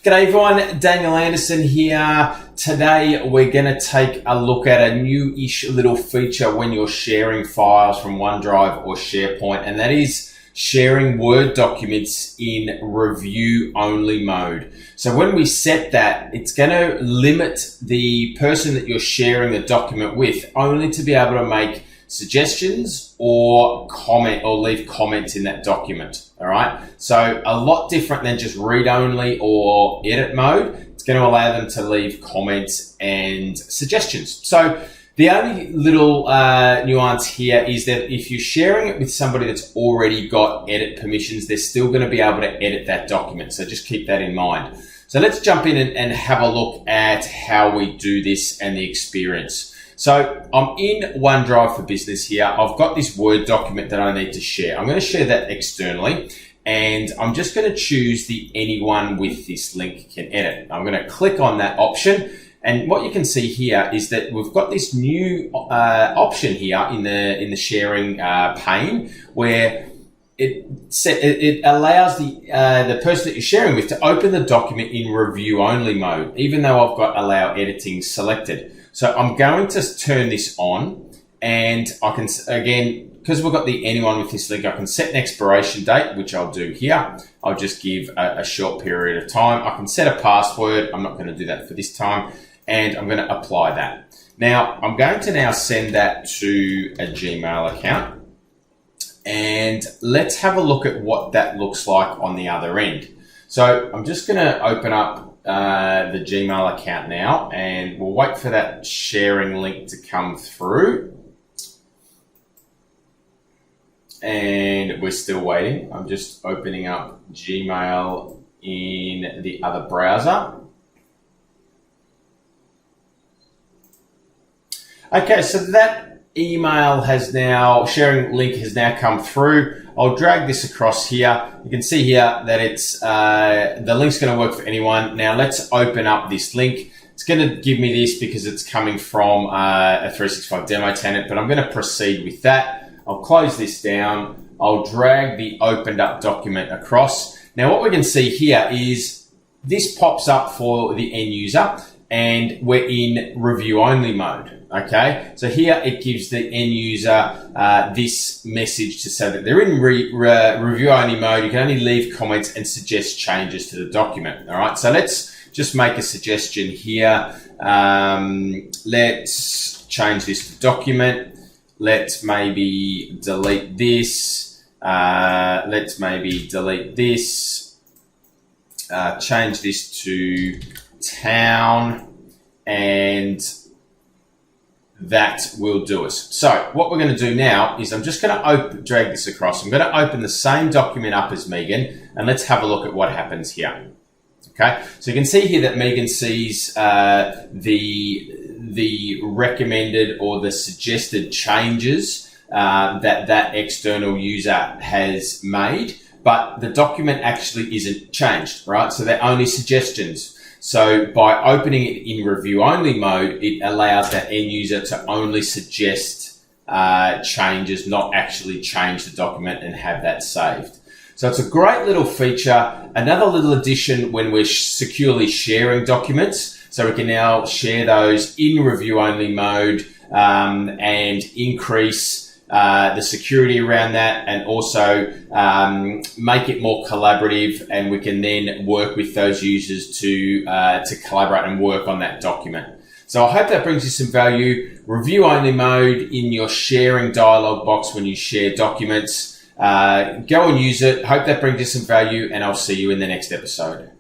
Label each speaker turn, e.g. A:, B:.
A: G'day everyone, Daniel Anderson here. Today we're going to take a look at a new-ish little feature when you're sharing files from OneDrive or SharePoint, and that is sharing Word documents in review-only mode. So when we set that, it's going to limit the person that you're sharing the document with only to be able to make suggestions or comment or leave comments in that document. All right. So a lot different than just read only or edit mode. It's going to allow them to leave comments and suggestions. So the only little nuance here is that if you're sharing it with somebody that's already got edit permissions, they're still going to be able to edit that document. So just keep that in mind. So let's jump in and have a look at how we do this and the experience. So I'm in OneDrive for Business here. I've got this Word document that I need to share. I'm going to share that externally, and I'm just going to choose the anyone with this link can edit. I'm going to click on that option, and what you can see here is that we've got this new option here in the sharing pane where it allows the person that you're sharing with to open the document in review only mode, even though I've got allow editing selected. So I'm going to turn this on, and I can, again, because we've got the anyone with this link, I can set an expiration date, which I'll do here. I'll just give a short period of time. I can set a password. I'm not going to do that for this time, and I'm going to apply that. Now, I'm going to now send that to a Gmail account, and let's have a look at what that looks like on the other end. So I'm just going to open up the Gmail account now, and we'll wait for that sharing link to come through. And we're still waiting. I'm just opening up Gmail in the other browser. Okay, so that email has now, sharing link has now come through. I'll drag this across here. You can see here that it's the link's going to work for anyone. Now let's open up this link. It's going to give me this because it's coming from a 365 demo tenant, but I'm going to proceed with that. I'll close this down. I'll drag the opened up document across. Now what we can see here is this pops up for the end user, and we're in review only mode. Okay, so here it gives the end user this message to say that they're in review only mode. You can only leave comments and suggest changes to the document. All right, so let's just make a suggestion here. Let's change this to document. Let's maybe delete this. Let's maybe delete this. Change this to town, and that will do us. So what we're going to do now is I'm just going to drag this across. I'm going to open the same document up as Megan, and let's have a look at what happens here. Okay, so you can see here that Megan sees the recommended or the suggested changes that external user has made, but the document actually isn't changed, right? So they're only suggestions. So by opening it in review only mode, it allows that end user to only suggest changes, not actually change the document and have that saved. So it's a great little feature. Another little addition when we're securely sharing documents. So we can now share those in review only mode and increase the security around that, and also make it more collaborative, and we can then work with those users to collaborate and work on that document. So I hope that brings you some value. Review only mode in your sharing dialog box when you share documents. Go and use it. Hope that brings you some value, and I'll see you in the next episode.